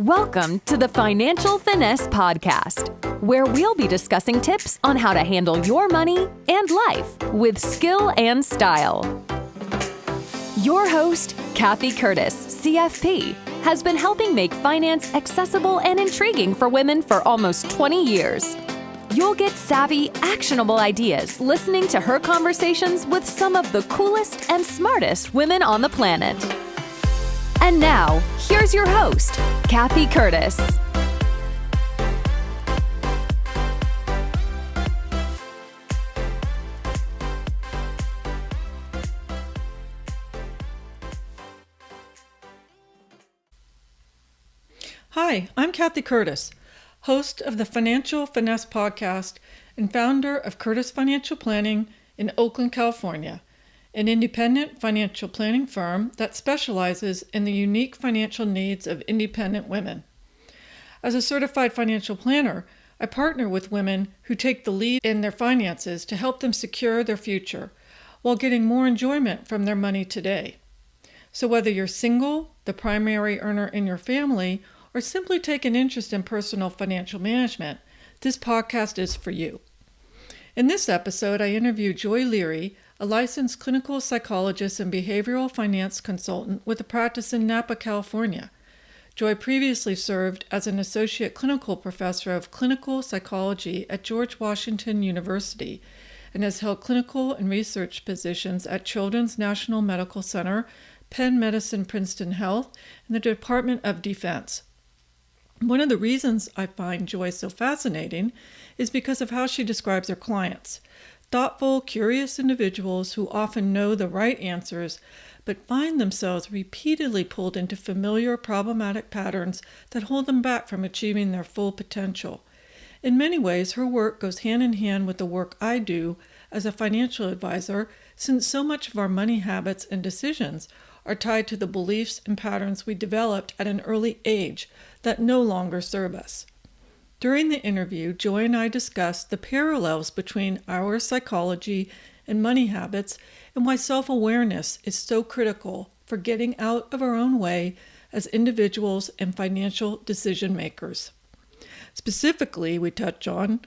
Welcome to the Financial Finesse Podcast, where we'll be discussing tips on how to handle your money and life with skill and style. Your host, Cathy Curtis, CFP, has been helping make finance accessible and intriguing for women for almost 20 years. You'll get savvy, actionable ideas listening to her conversations with some of the coolest and smartest women on the planet. And now, here's your host, Cathy Curtis. Hi, I'm Cathy Curtis, host of the Financial Finesse Podcast and founder of Curtis Financial Planning in Oakland, California, an independent financial planning firm that specializes in the unique financial needs of independent women. As a certified financial planner, I partner with women who take the lead in their finances to help them secure their future while getting more enjoyment from their money today. So whether you're single, the primary earner in your family, or simply take an interest in personal financial management, this podcast is for you. In this episode, I interview Joy Leary, a licensed clinical psychologist and behavioral finance consultant with a practice in Napa, California. Joy previously served as an associate clinical professor of clinical psychology at George Washington University and has held clinical and research positions at Children's National Medical Center, Penn Medicine Princeton Health, and the Department of Defense. One of the reasons I find Joy so fascinating is because of how she describes her clients. Thoughtful, curious individuals who often know the right answers, but find themselves repeatedly pulled into familiar problematic patterns that hold them back from achieving their full potential. In many ways, her work goes hand in hand with the work I do as a financial advisor, since so much of our money habits and decisions are tied to the beliefs and patterns we developed at an early age that no longer serve us. During the interview, Joy and I discussed the parallels between our psychology and money habits and why self-awareness is so critical for getting out of our own way as individuals and financial decision makers. Specifically, we touch on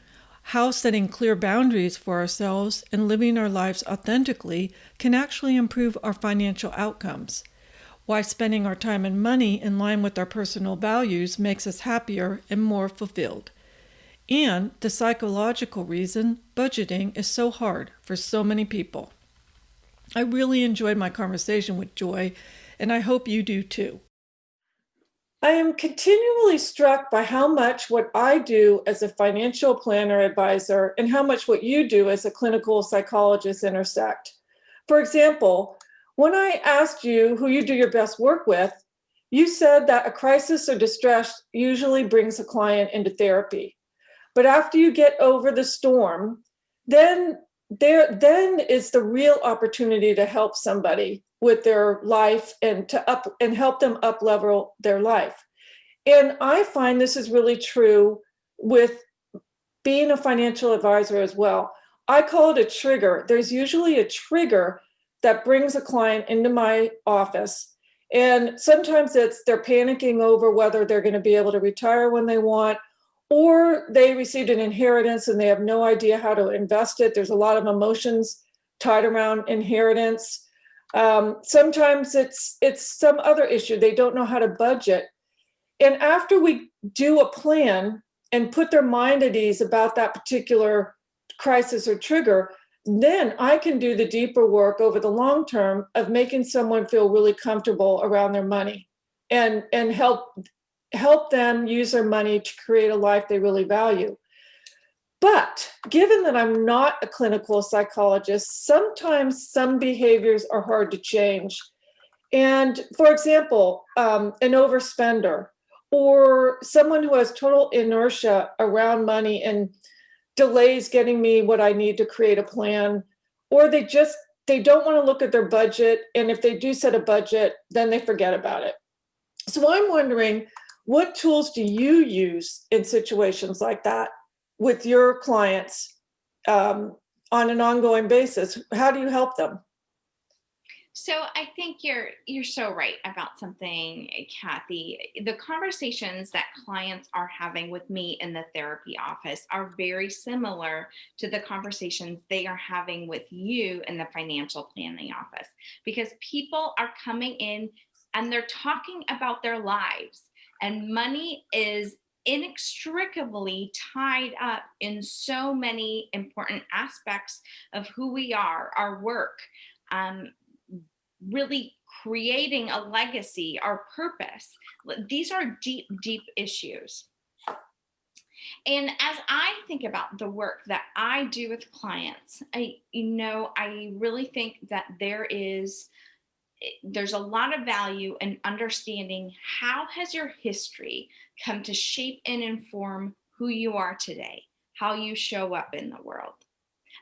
how setting clear boundaries for ourselves and living our lives authentically can actually improve our financial outcomes, why spending our time and money in line with our personal values makes us happier and more fulfilled, and the psychological reason budgeting is so hard for so many people. I really enjoyed my conversation with Joy, and I hope you do too. I am continually struck by how much what I do as a financial planner advisor and how much what you do as a clinical psychologist intersect. For example, when I asked you who you do your best work with, you said that a crisis or distress usually brings a client into therapy. But after you get over the storm, then is the real opportunity to help somebody with their life and help them up-level their life. And I find this is really true with being a financial advisor as well. I call it a trigger. There's usually a trigger that brings a client into my office. And sometimes they're panicking over whether they're going to be able to retire when they want, or they received an inheritance and they have no idea how to invest it. There's a lot of emotions tied around inheritance. Sometimes it's some other issue. They don't know how to budget. And after we do a plan and put their mind at ease about that particular crisis or trigger, then I can do the deeper work over the long term of making someone feel really comfortable around their money and help them use their money to create a life they really value. But given that I'm not a clinical psychologist, sometimes some behaviors are hard to change. And for example, an overspender or someone who has total inertia around money and delays getting me what I need to create a plan, or they don't want to look at their budget. And if they do set a budget, then they forget about it. So I'm wondering, what tools do you use in situations like that with your clients on an ongoing basis? How do you help them? So I think you're so right about something, Cathy. The conversations that clients are having with me in the therapy office are very similar to the conversations they are having with you in the financial planning office, because people are coming in and they're talking about their lives, and money is inextricably tied up in so many important aspects of who we are, our work, um, really creating a legacy, our purpose. These are deep, deep issues. And as I think about the work that I do with clients, I really think that there's a lot of value in understanding how has your history come to shape and inform who you are today, how you show up in the world.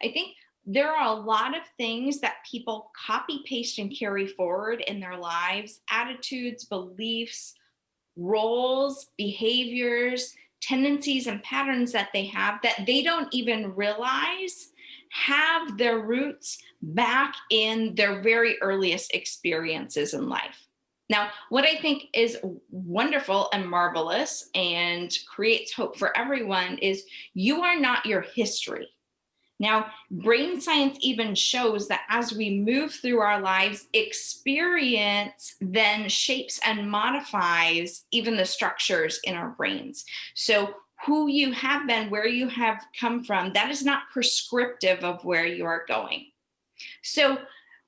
I think there are a lot of things that people copy, paste, and carry forward in their lives: attitudes, beliefs, roles, behaviors, tendencies, and patterns that they have that they don't even realize have their roots back in their very earliest experiences in life. Now, what I think is wonderful and marvelous and creates hope for everyone is you are not your history. Now, brain science even shows that as we move through our lives, experience then shapes and modifies even the structures in our brains. So, who you have been, where you have come from, that is not prescriptive of where you are going. So,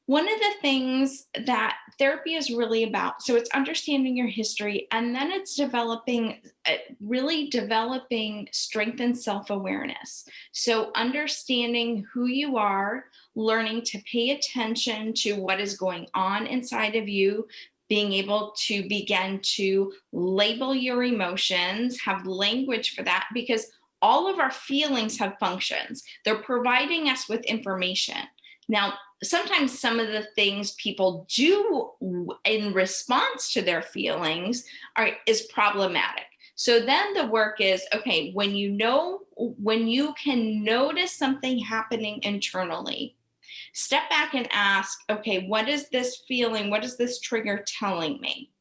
one of the things that therapy is really about, so it's understanding your history, and then it's really developing strength and self-awareness. So understanding who you are, learning to pay attention to what is going on inside of you, being able to begin to label your emotions, have language for that, because all of our feelings have functions. They're providing us with information. Now, sometimes some of the things people do in response to their feelings is problematic. So then the work is, okay, when you can notice something happening internally, step back and ask, okay, what is this feeling? What is this trigger telling me?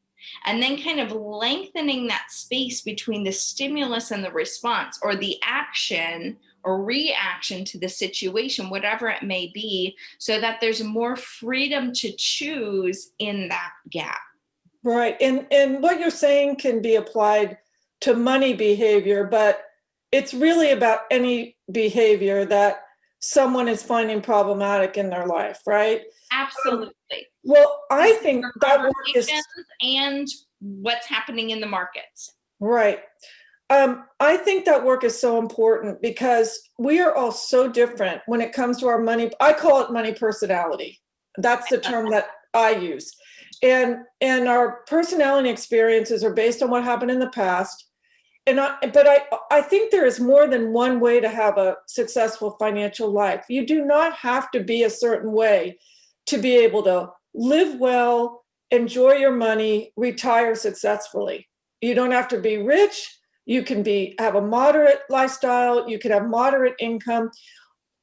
And then kind of lengthening that space between the stimulus and the response, or the action or reaction to the situation, whatever it may be, so that there's more freedom to choose in that gap. Right. And what you're saying can be applied to money behavior, but it's really about any behavior that someone is finding problematic in their life, right? Absolutely. Well, I think that work is, and what's happening in the markets. Right. I think that work is so important because we are all so different when it comes to our money. I call it money personality. That's the term that I use. And our personality experiences are based on what happened in the past. But I think there is more than one way to have a successful financial life. You do not have to be a certain way to be able to live well, enjoy your money, retire successfully. You don't have to be rich. You can have a moderate lifestyle. You can have moderate income.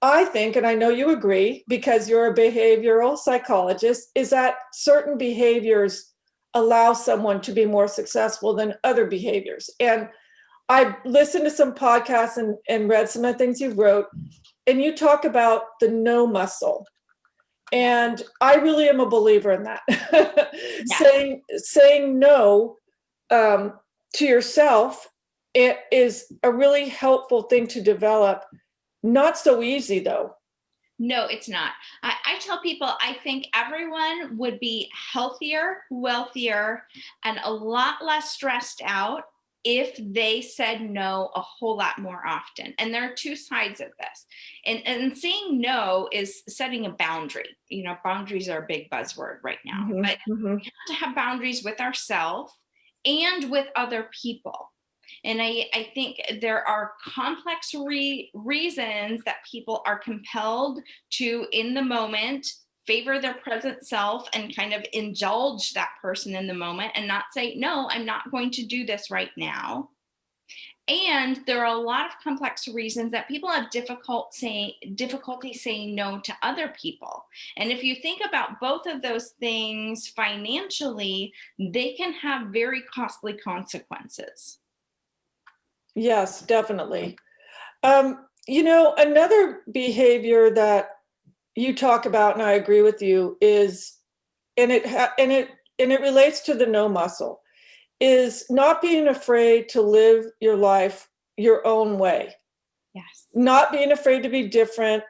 I think, and I know you agree because you're a behavioral psychologist, is that certain behaviors allow someone to be more successful than other behaviors. And I've listened to some podcasts and read some of the things you wrote, and you talk about the no muscle. And I really am a believer in that. Yeah. Saying no to yourself, it is a really helpful thing to develop. Not so easy, though. No, it's not. I tell people I think everyone would be healthier, wealthier, and a lot less stressed out if they said no a whole lot more often. And there are two sides of this. And saying no is setting a boundary. You know, boundaries are a big buzzword right now. Mm-hmm. But we have to have boundaries with ourselves and with other people. And I think there are complex reasons that people are compelled to, in the moment, favor their present self and kind of indulge that person in the moment and not say, no, I'm not going to do this right now. And there are a lot of complex reasons that people have difficulty saying no to other people. And if you think about both of those things financially, they can have very costly consequences. Yes, definitely. Another behavior that you talk about, and I agree with you, is, and it relates to the no muscle, is not being afraid to live your life your own way. Yes. Not being afraid to be different.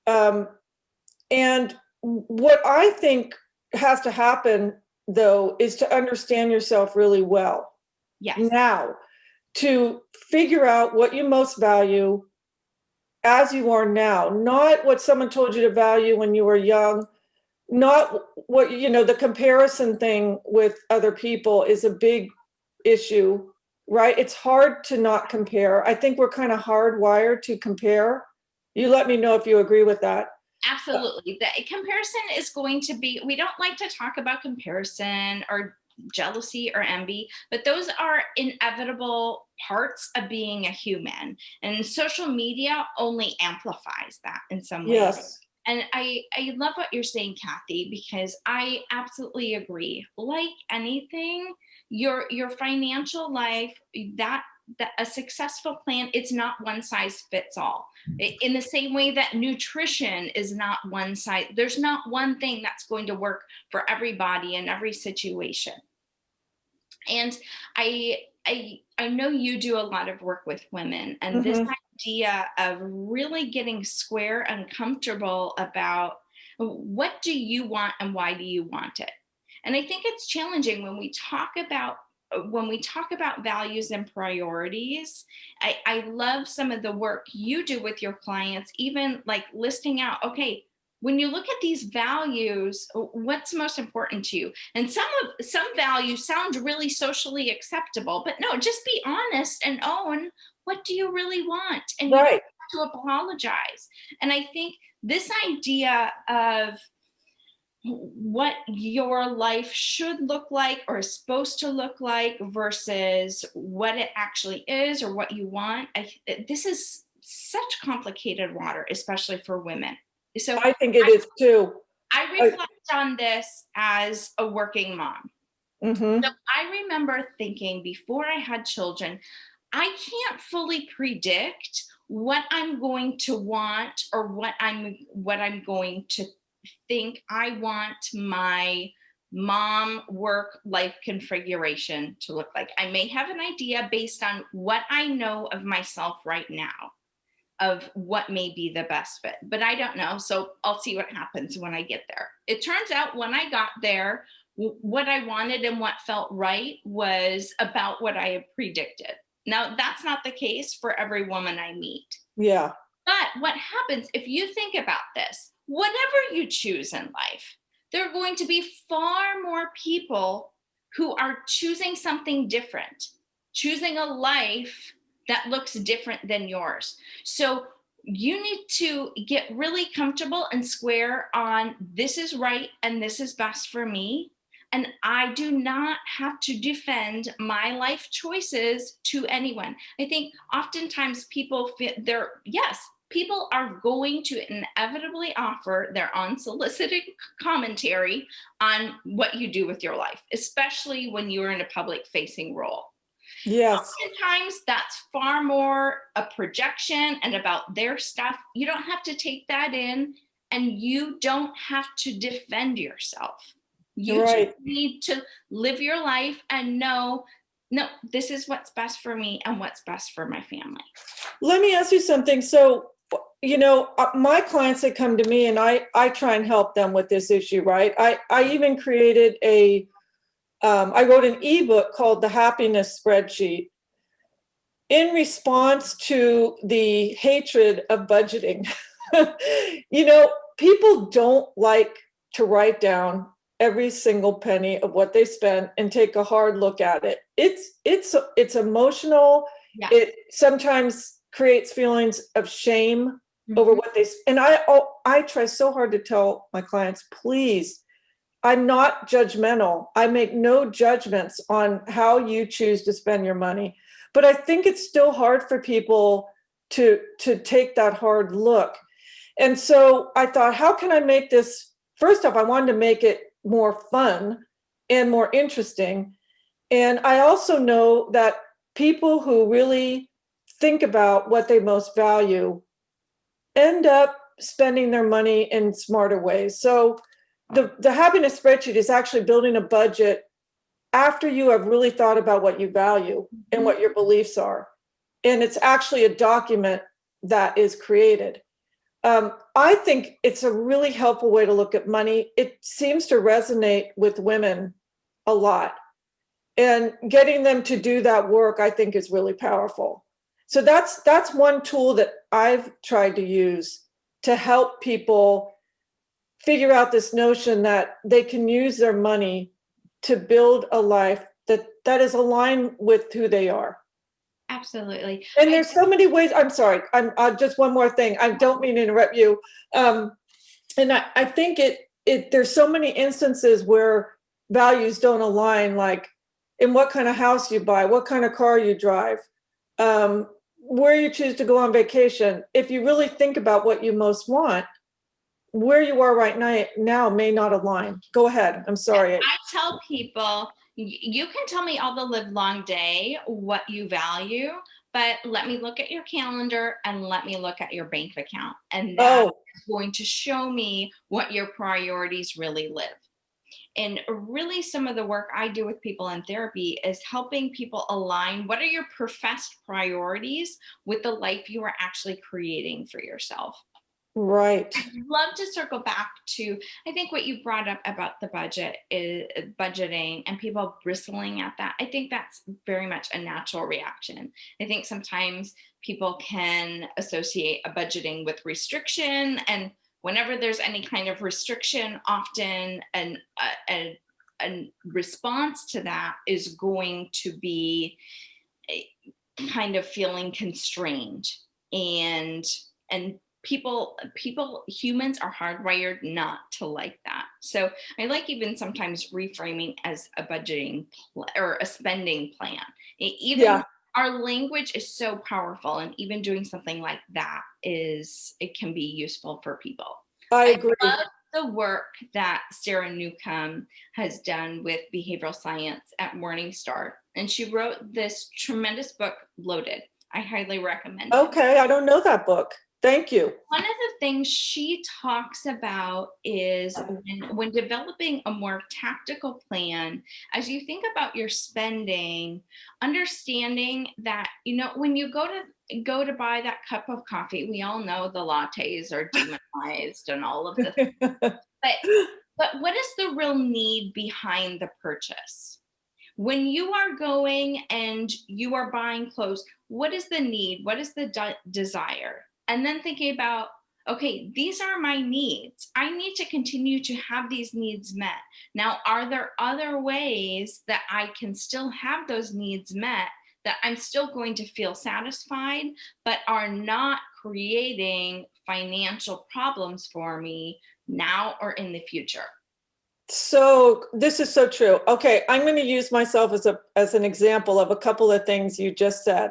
And what I think has to happen, though, is to understand yourself really well. Yes. Now, to figure out what you most value as you are now, not what someone told you to value when you were young, not what, the comparison thing with other people is a big issue, right? It's hard to not compare. I think we're kind of hardwired to compare. You let me know if you agree with that. Absolutely. The comparison is going to be, we don't like to talk about comparison or jealousy or envy, but those are inevitable parts of being a human. And social media only amplifies that in some ways. Yes. And I love what you're saying, Cathy, because I absolutely agree. Like anything, your financial life, that a successful plan, it's not one size fits all. In the same way that nutrition is not one size, there's not one thing that's going to work for everybody in every situation. And I know you do a lot of work with women, and this idea of really getting square and comfortable about what do you want and why do you want it. And I think it's challenging when we talk about values and priorities. I love some of the work you do with your clients, even like listing out, okay, when you look at these values, what's most important to you? And some values sound really socially acceptable, but no, just be honest and own, what do you really want? And you don't have to apologize. And I think this idea of what your life should look like or is supposed to look like versus what it actually is or what you want, this is such complicated water, especially for women. So I think it is too. I reflect on this as a working mom. So I remember thinking before I had children, I can't fully predict what I'm going to want or what I'm going to think I want my mom work life configuration to look like. I may have an idea based on what I know of myself right now of what may be the best fit, but I don't know. So I'll see what happens when I get there. It turns out when I got there, what I wanted and what felt right was about what I had predicted. Now, that's not the case for every woman I meet. Yeah. But what happens if you think about this, whatever you choose in life, there are going to be far more people who are choosing something different, choosing a life that looks different than yours. So you need to get really comfortable and square on this is right and this is best for me. And I do not have to defend my life choices to anyone. I think oftentimes people feel people are going to inevitably offer their unsolicited commentary on what you do with your life, especially when you're in a public facing role. Yes. Oftentimes that's far more a projection and about their stuff. You don't have to take that in, and you don't have to defend yourself. You just need to live your life and know, no, this is what's best for me and what's best for my family. Let me ask you something. So, my clients that come to me and I try and help them with this issue, right? I even created I wrote an ebook called The Happiness Spreadsheet in response to the hatred of budgeting. People don't like to write down every single penny of what they spend and take a hard look at it. It's emotional. Yeah. It sometimes creates feelings of shame over what they, and I try so hard to tell my clients, please, I'm not judgmental. I make no judgments on how you choose to spend your money, but I think it's still hard for people to take that hard look. And so I thought, how can I make this? First off, I wanted to make it more fun and more interesting. And I also know that people who really think about what they most value end up spending their money in smarter ways. So the happiness spreadsheet is actually building a budget after you have really thought about what you value and what your beliefs are. And it's actually a document that is created. I think it's a really helpful way to look at money. It seems to resonate with women a lot. And getting them to do that work, I think, is really powerful. So that's one tool that I've tried to use to help people figure out this notion that they can use their money to build a life that is aligned with who they are. Absolutely. And there's so many ways. I'm sorry. I'm just one more thing. I don't mean to interrupt you. And I think there's so many instances where values don't align, like in what kind of house you buy, what kind of car you drive, where you choose to go on vacation. If you really think about what you most want, where you are right now may not align. Go ahead. I'm sorry. I tell people, you can tell me all the live long day what you value, but let me look at your calendar and let me look at your bank account. And that is going to show me what your priorities really live. And really some of the work I do with people in therapy is helping people align what are your professed priorities with the life you are actually creating for yourself. Right. I'd love to circle back to, I think what you brought up about the budget is budgeting and people bristling at that. I think that's very much a natural reaction. I think sometimes people can associate a budgeting with restriction, and whenever there's any kind of restriction, often a response to that is going to be kind of feeling constrained, and humans are hardwired not to like that. So I like even sometimes reframing as a budgeting or a spending plan. Our language is so powerful, and even doing something like that it can be useful for people. I agree. I love the work that Sarah Newcomb has done with behavioral science at Morningstar, and she wrote this tremendous book, Loaded. I highly recommend it. Okay, I don't know that book. Thank you. One of the things she talks about is when developing a more tactical plan, as you think about your spending, understanding that, when you go to buy that cup of coffee, we all know the lattes are demonized and all of the things. But what is the real need behind the purchase? When you are going and you are buying clothes, what is the need? What is the desire? And then thinking about, okay, these are my needs. I need to continue to have these needs met. Now, are there other ways that I can still have those needs met that I'm still going to feel satisfied, but are not creating financial problems for me now or in the future? So this is so true. Okay, I'm going to use myself as an example of a couple of things you just said.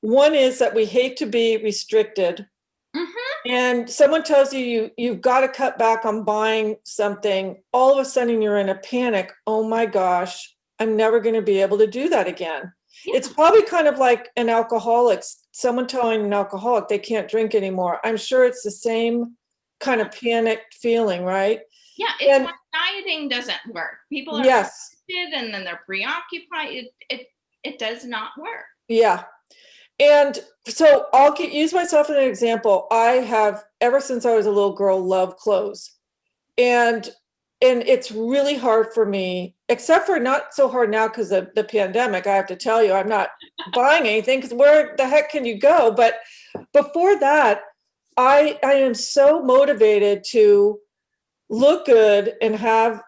One is that we hate to be restricted. Mm-hmm. And someone tells you've got to cut back on buying something. All of a sudden you're in a panic. Oh my gosh, I'm never going to be able to do that again. Yeah. It's probably kind of like an alcoholic, someone telling an alcoholic they can't drink anymore. I'm sure it's the same kind of panicked feeling, right? Yeah, it's why dieting doesn't work. People are restricted and then they're preoccupied. It does not work. Yeah. And so I'll use myself as an example. I have, ever since I was a little girl, loved clothes. And it's really hard for me, except for not so hard now because of the pandemic. I have to tell you, I'm not buying anything because where the heck can you go? But before that, I am so motivated to look good and have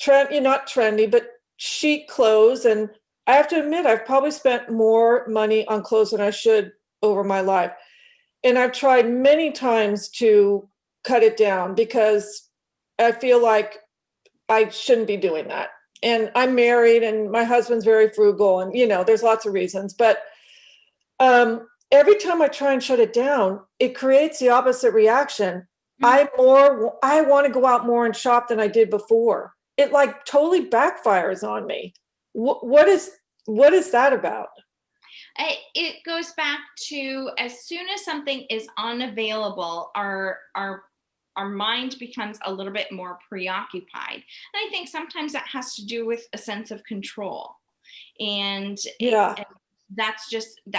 not trendy, but chic clothes. And I have to admit, I've probably spent more money on clothes than I should over my life. And I've tried many times to cut it down because I feel like I shouldn't be doing that. and I'm married and my husband's very frugal, and there's lots of reasons, but every time I try and shut it down, it creates the opposite reaction. I want to go out more and shop than I did before. It like totally backfires on me. What is that about? It goes back to, as soon as something is unavailable, our mind becomes a little bit more preoccupied. And I think sometimes that has to do with a sense of control. And that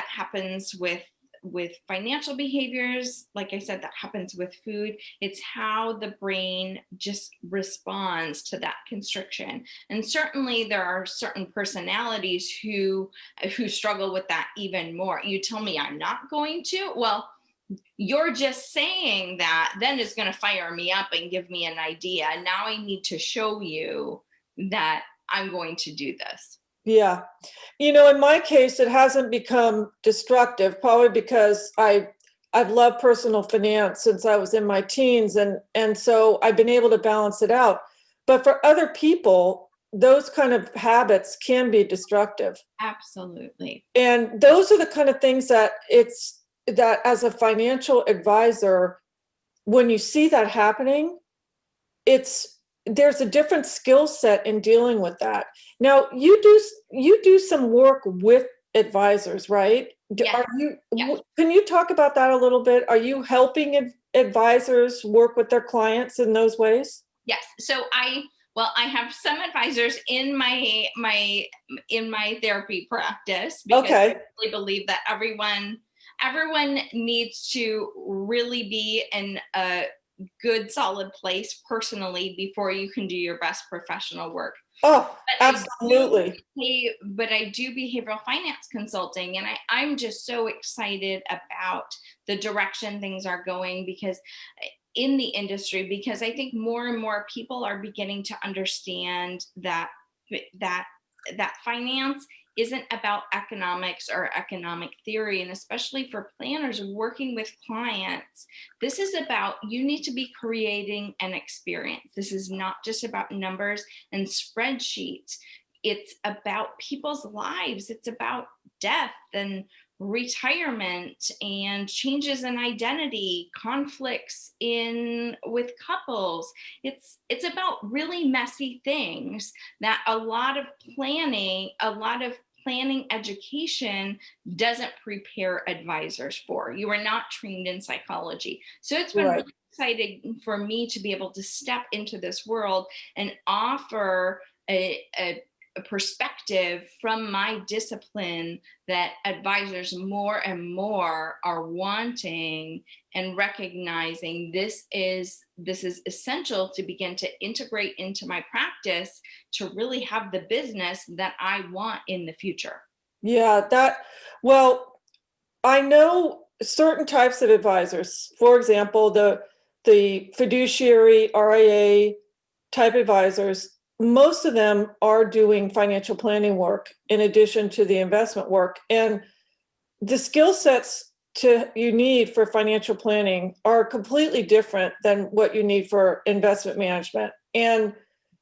happens with financial behaviors. Like I said, that happens with food. It's how the brain just responds to that constriction. And certainly there are certain personalities who struggle with that even more. You tell me I'm not going to, well, you're just saying that then is going to fire me up and give me an idea. Now I need to show you that I'm going to do this. Yeah. In my case, it hasn't become destructive, probably because I've loved personal finance since I was in my teens. And so I've been able to balance it out. But for other people, those kind of habits can be destructive. Absolutely. And those are the kind of things that as a financial advisor, when you see that happening, there's a different skill set in dealing with that. Now, you do some work with advisors, right? Yes. Can you talk about that a little bit? Are you helping advisors work with their clients in those ways? Yes. So I have some advisors in my therapy practice, because I really believe that everyone needs to really be in a good, solid place personally before you can do your best professional work. Oh, absolutely. But I do behavioral finance consulting, and I'm just so excited about the direction things are going in the industry, because I think more and more people are beginning to understand that finance isn't about economics or economic theory. And especially for planners working with clients, this is about, you need to be creating an experience. This is not just about numbers and spreadsheets. It's about people's lives. It's about death and retirement and changes in identity, conflicts with couples. It's about really messy things that a lot of planning education doesn't prepare advisors for. You are not trained in psychology. So it's been really exciting for me to be able to step into this world and offer a perspective from my discipline that advisors more and more are wanting and recognizing. This is essential to begin to integrate into my practice to really have the business that I want in the future. Yeah, I know certain types of advisors. For example, the fiduciary RIA type advisors, most of them are doing financial planning work in addition to the investment work. And the skill sets you need for financial planning are completely different than what you need for investment management. And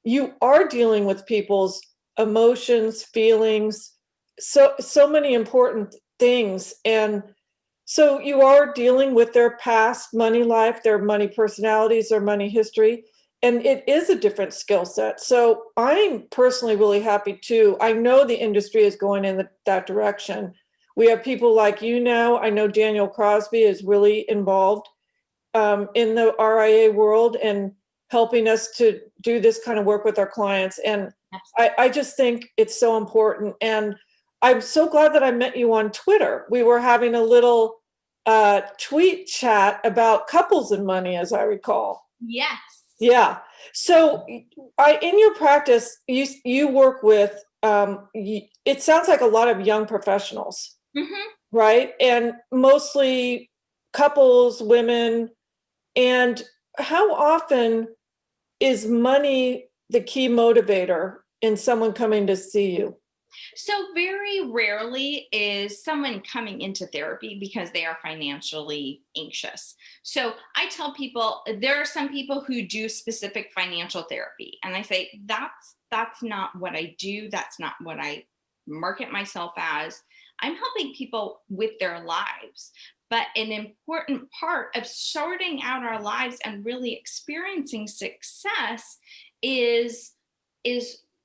you are dealing with people's emotions, feelings, so many important things. And so you are dealing with their past money life, their money personalities, their money history. And it is a different skill set. So I'm personally really happy too. I know the industry is going in that direction. We have people like you now. I know Daniel Crosby is really involved in the RIA world and helping us to do this kind of work with our clients. And I just think it's so important. And I'm so glad that I met you on Twitter. We were having a little tweet chat about couples and money, as I recall. Yes. Yeah. So in your practice, you work with, it sounds like a lot of young professionals, right? And mostly couples, women. And how often is money the key motivator in someone coming to see you? So very rarely is someone coming into therapy because they are financially anxious. So I tell people there are some people who do specific financial therapy, and I say that's not what I do. That's not what I market myself as. I'm helping people with their lives. But an important part of sorting out our lives and really experiencing success is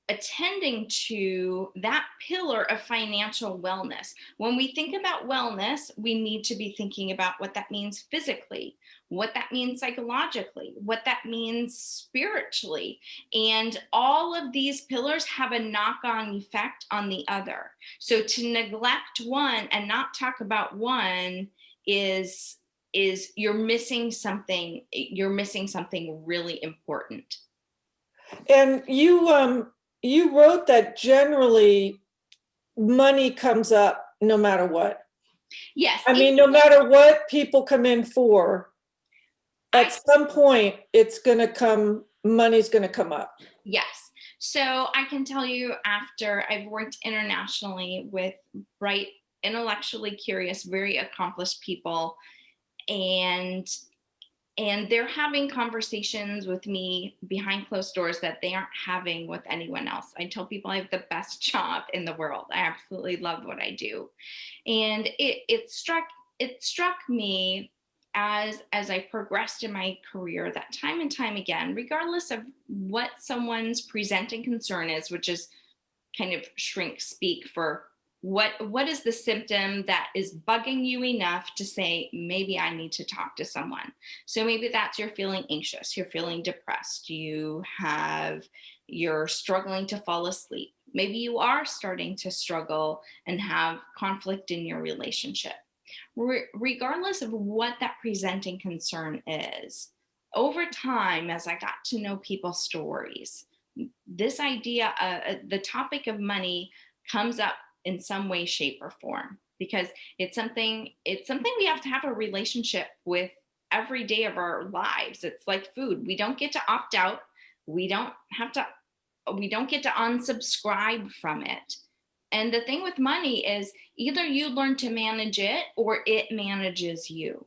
attending to that pillar of financial wellness. When we think about wellness, we need to be thinking about what that means physically, what that means psychologically, what that means spiritually. And all of these pillars have a knock-on effect on the other. So to neglect one and not talk about one is you're missing something really important. And you wrote that generally money comes up no matter what. Yes. I mean, no matter what people come in for, at some point money's going to come up. Yes. So I can tell you, after I've worked internationally with bright, intellectually curious, very accomplished people, and they're having conversations with me behind closed doors that they aren't having with anyone else. I tell people I have the best job in the world. I absolutely love what I do. And it struck me as I progressed in my career that time and time again, regardless of what someone's presenting concern is, which is kind of shrink speak for what is the symptom that is bugging you enough to say, maybe I need to talk to someone. So maybe that's you're feeling anxious, you're feeling depressed, you're struggling to fall asleep. Maybe you are starting to struggle and have conflict in your relationship. Regardless of what that presenting concern is, over time, as I got to know people's stories, this idea, the topic of money comes up in some way, shape, or form, because it's something we have to have a relationship with every day of our lives. It's like food. We don't get to opt out. We don't get to unsubscribe from it. And the thing with money is either you learn to manage it or it manages you.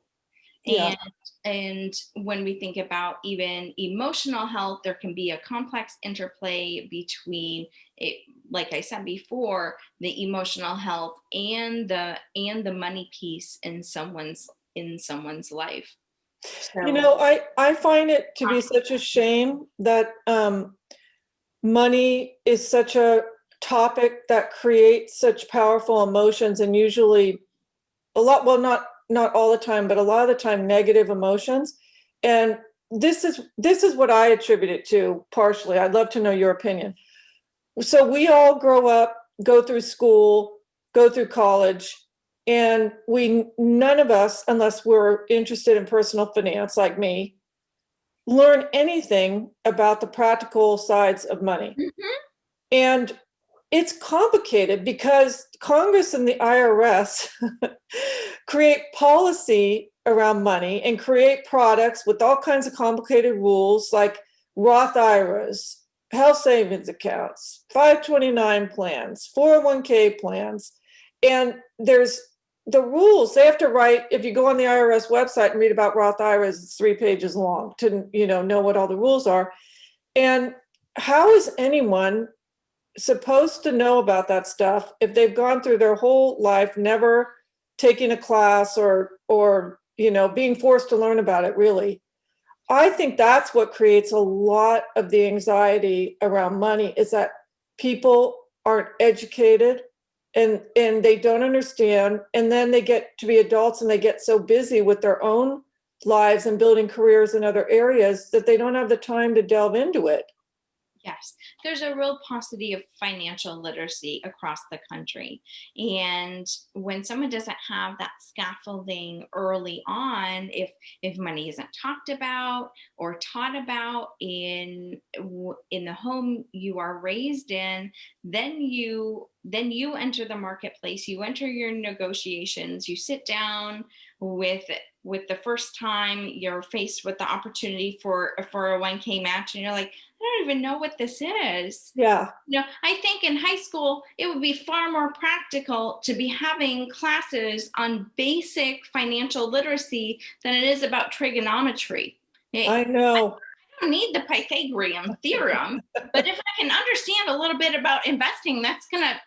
Yeah. And when we think about even emotional health, there can be a complex interplay between it, like I said before, the emotional health and the money piece in someone's life. So, I find it to be such a shame that money is such a topic that creates such powerful emotions, and usually not all the time, but a lot of the time negative emotions. And this is what I attribute it to partially. I'd love to know your opinion. So we all grow up, go through school, go through college, and none of us, unless we're interested in personal finance like me, learn anything about the practical sides of money. mm-hmm. And it's complicated because Congress and the IRS create policy around money and create products with all kinds of complicated rules like Roth IRAs, health savings accounts, 529 plans, 401k plans. And there's the rules they have to write. If you go on the IRS website and read about Roth IRAs, it's 3 pages long to know what all the rules are. And how is anyone supposed to know about that stuff if they've gone through their whole life never taking a class or being forced to learn about it? Really, I think that's what creates a lot of the anxiety around money, is that people aren't educated and they don't understand, and then they get to be adults and they get so busy with their own lives and building careers in other areas that they don't have the time to delve into it. Yes, there's a real paucity of financial literacy across the country. And when someone doesn't have that scaffolding early on, if money isn't talked about or taught about in the home you are raised in, then you enter the marketplace, you enter your negotiations, you sit down with the first time you're faced with the opportunity for a 401k match, and you're like, don't even know what this is. Yeah. I think in high school, it would be far more practical to be having classes on basic financial literacy than it is about trigonometry. I know. I don't need the Pythagorean theorem, but if I can understand a little bit about investing, that's gonna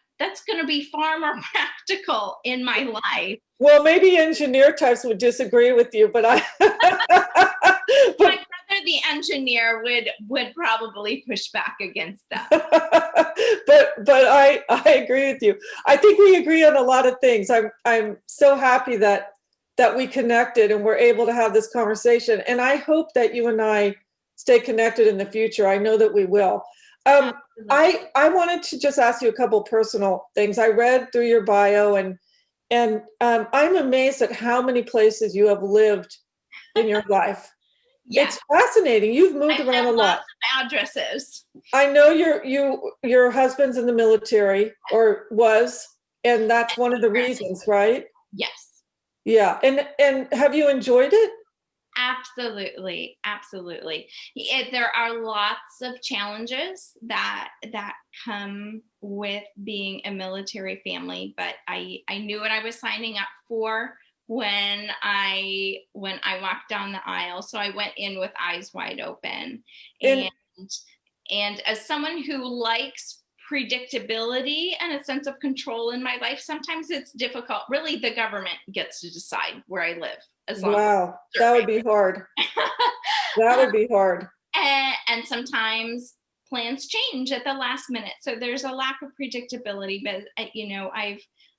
be far more practical in my life. Well, maybe engineer types would disagree with you, but My brother, the engineer, would probably push back against that. but I agree with you. I think we agree on a lot of things. I'm so happy that we connected and we're able to have this conversation. And I hope that you and I stay connected in the future. I know that we will. I wanted to just ask you a couple personal things. I read through your bio, and I'm amazed at how many places you have lived in your life. Yeah. It's fascinating. You've moved around a lot. Addresses. I know your husband's in the military, or was, and that's one of the reasons, right? Yes. Yeah. And have you enjoyed it? Absolutely. There are lots of challenges that come with being a military family, but I knew what I was signing up for when I walked down the aisle. So I went in with eyes wide open. And as someone who likes predictability and a sense of control in my life, sometimes it's difficult. Really, the government gets to decide where I live. Wow, that would be hard. That would be hard. And sometimes plans change at the last minute. So there's a lack of predictability, but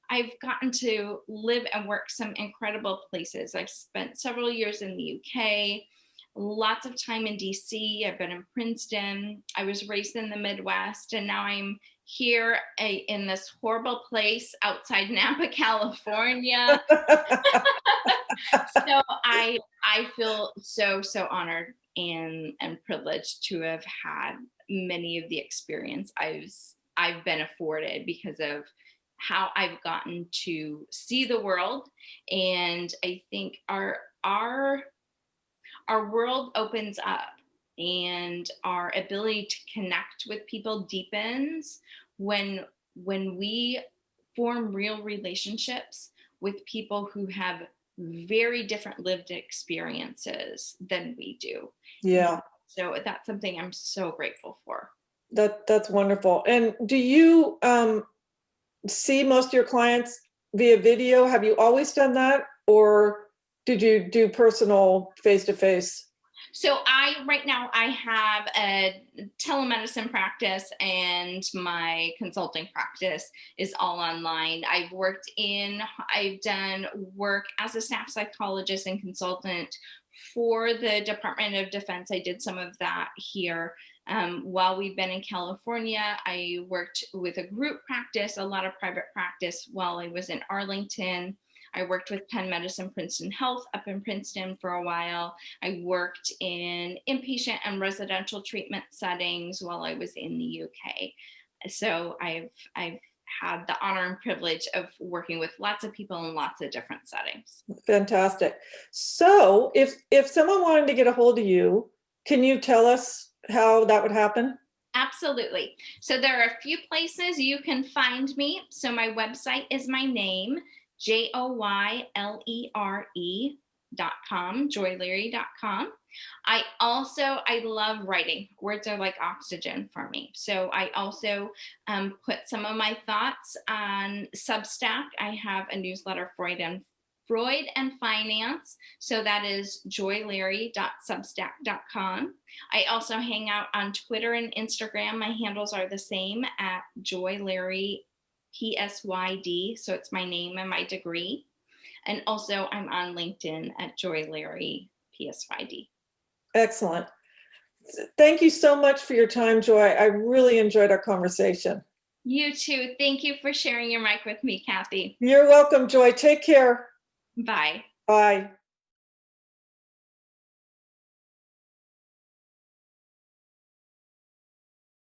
I've gotten to live and work some incredible places. I've spent several years in the UK, lots of time in DC. I've been in Princeton. I was raised in the Midwest, and now I'm here in this horrible place outside Napa, California. So I feel so honored and privileged to have had many of the experience I've been afforded because of how I've gotten to see the world. And I think our world opens up, and our ability to connect with people deepens when we form real relationships with people who have very different lived experiences than we do. Yeah. So that's something I'm so grateful for. That's wonderful. And do you see most of your clients via video? Have you always done that, or did you do personal face-to-face? So right now I have a telemedicine practice, and my consulting practice is all online. I've done work as a staff psychologist and consultant for the Department of Defense. I did some of that here. While we've been in California, I worked with a group practice, a lot of private practice while I was in Arlington. I worked with Penn Medicine Princeton Health up in Princeton for a while. I worked in inpatient and residential treatment settings while I was in the UK. So I've had the honor and privilege of working with lots of people in lots of different settings. Fantastic. So if someone wanted to get a hold of you, can you tell us how that would happen? Absolutely. So there are a few places you can find me. So my website is my name, JoyLere.com, joyleary.com. I love writing. Words are like oxygen for me. So I also put some of my thoughts on Substack. I have a newsletter, Freud and Finance. So that is joyleary.substack.com. I also hang out on Twitter and Instagram. My handles are the same at joyleary PSYD. So it's my name and my degree. And also I'm on LinkedIn at joyleary PSYD. Excellent. Thank you so much for your time, Joy. I really enjoyed our conversation. You too. Thank you for sharing your mic with me, Cathy. You're welcome, Joy. Take care. Bye. Bye.